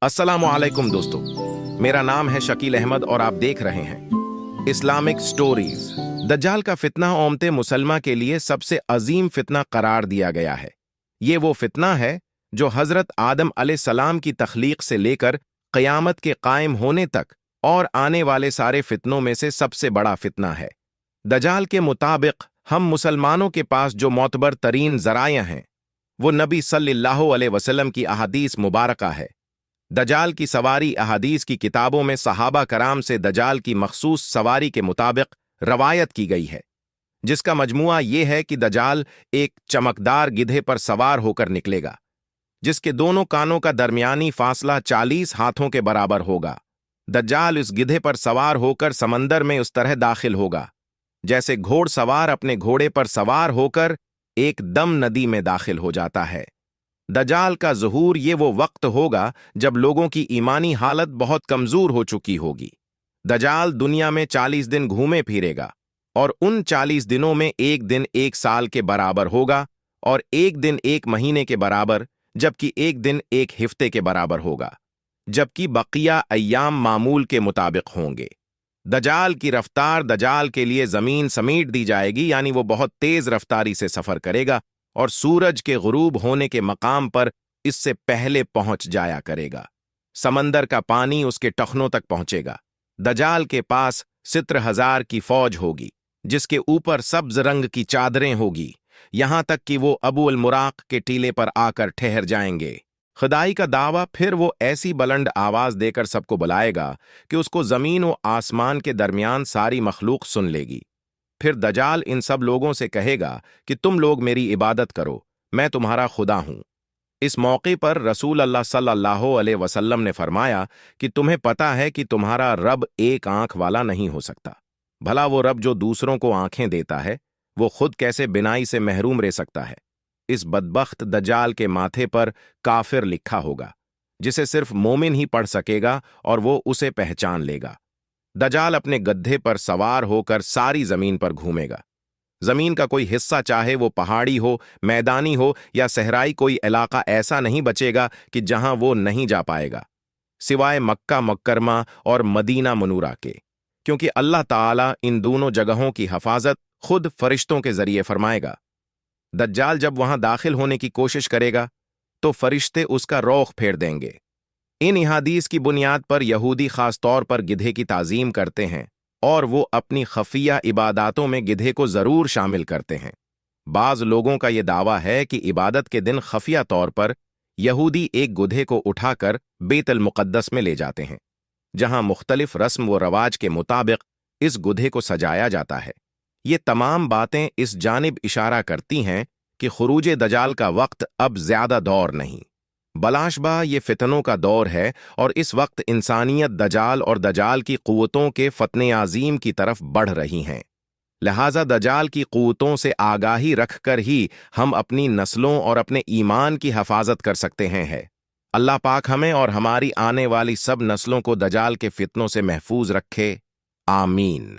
अस्सलामुअलैकुम दोस्तों, मेरा नाम है शकील अहमद और आप देख रहे हैं इस्लामिक स्टोरीज। दज्जाल का फितना ओमते मुसलमा के लिए सबसे अजीम फितना करार दिया गया है। ये वो फितना है जो हजरत आदम अलैहिस्सलाम की तख्लीक से लेकर क़यामत के कायम होने तक और आने वाले सारे फितनों में से सबसे बड़ा फितना है। दज्जाल के मुताबिक हम मुसलमानों के पास जो मोतबर तरीन ज़राया हैं वो नबी सल्लल्लाहु अलैहि वसल्लम की अहादीस मुबारका है। दज्जाल की सवारी अहादीस की किताबों में सहाबा कराम से दज्जाल की मखसूस सवारी के मुताबिक रवायत की गई है, जिसका मजमुआ ये है कि दज्जाल एक चमकदार गिधे पर सवार होकर निकलेगा, जिसके दोनों कानों का दरमियानी फासला 40 हाथों के बराबर होगा। दज्जाल इस गिधे पर सवार होकर समंदर में उस तरह दाखिल होगा जैसे घोड़सवार अपने घोड़े पर सवार होकर एक दम नदी में दाखिल हो जाता है। दज्जाल का ज़हूर ये वो वक्त होगा जब लोगों की ईमानी हालत बहुत कमज़ोर हो चुकी होगी। दज्जाल दुनिया में 40 दिन घूमे फिरेगा और उन 40 दिनों में एक दिन एक साल के बराबर होगा और एक दिन एक महीने के बराबर, जबकि एक दिन एक हफ्ते के बराबर होगा, जबकि बकिया अय्याम मामूल के मुताबिक होंगे। दज्जाल की रफ्तार दज्जाल के लिए ज़मीन समेट दी जाएगी, यानी वो बहुत तेज़ रफ्तारी से सफ़र करेगा और सूरज के गुरूब होने के मकाम पर इससे पहले पहुंच जाया करेगा। समंदर का पानी उसके टखनों तक पहुंचेगा। दज्जाल के पास 70,000 की फौज होगी, जिसके ऊपर सब्ज रंग की चादरें होगी, यहां तक कि वो अबू अल मुराक के टीले पर आकर ठहर जाएंगे। खुदाई का दावा फिर वो ऐसी बुलंद आवाज देकर सबको बुलाएगा कि उसको जमीन व आसमान के दरमियान सारी मखलूक सुन लेगी। फिर दज्जाल इन सब लोगों से कहेगा कि तुम लोग मेरी इबादत करो, मैं तुम्हारा खुदा हूं। इस मौके पर रसूल अल्लाह सल्लल्लाहु अलैहि वसल्लम ने फरमाया कि तुम्हें पता है कि तुम्हारा रब एक आंख वाला नहीं हो सकता। भला वो रब जो दूसरों को आंखें देता है, वो खुद कैसे बिनाई से महरूम रह सकता है। इस बदबख्त दज्जाल के माथे पर काफिर लिखा होगा, जिसे सिर्फ मोमिन ही पढ़ सकेगा और वो उसे पहचान लेगा। दज्जाल अपने गड्ढे पर सवार होकर सारी जमीन पर घूमेगा। जमीन का कोई हिस्सा, चाहे वो पहाड़ी हो, मैदानी हो या सहराई, कोई इलाका ऐसा नहीं बचेगा कि जहां वो नहीं जा पाएगा, सिवाय मक्का मुकर्रमा और मदीना मुनूरा के, क्योंकि अल्लाह ताला इन दोनों जगहों की हफाजत खुद फरिश्तों के जरिए फरमाएगा। दज्जाल जब वहां दाखिल होने की कोशिश करेगा तो फरिश्ते उसका रौख फेर देंगे। इन इहादीस की बुनियाद पर यहूदी खास तौर पर गिधे की ताजीम करते हैं और वो अपनी खफिया इबादतों में गिधे को जरूर शामिल करते हैं। बाज लोगों का यह दावा है कि इबादत के दिन खफिया तौर पर यहूदी एक गुधे को उठाकर बैतुल मुक़द्दस में ले जाते हैं, जहां मुख्तलिफ रस्म व रवाज के मुताबिक इस गुधे को सजाया जाता है। ये तमाम बातें इस जानिब इशारा करती हैं कि खुरूज दज्जाल का वक्त अब ज्यादा दौर नहीं, बलाशबा ये फितनों का दौर है और इस वक्त इंसानियत दज्जाल और दज्जाल की क़ुव्वतों के फतने अजीम की तरफ बढ़ रही हैं। लिहाजा दज्जाल की क़ुव्वतों से आगाही रखकर ही हम अपनी नस्लों और अपने ईमान की हिफाजत कर सकते हैं। अल्लाह पाक हमें और हमारी आने वाली सब नस्लों को दज्जाल के फितनों से महफूज रखे। आमीन।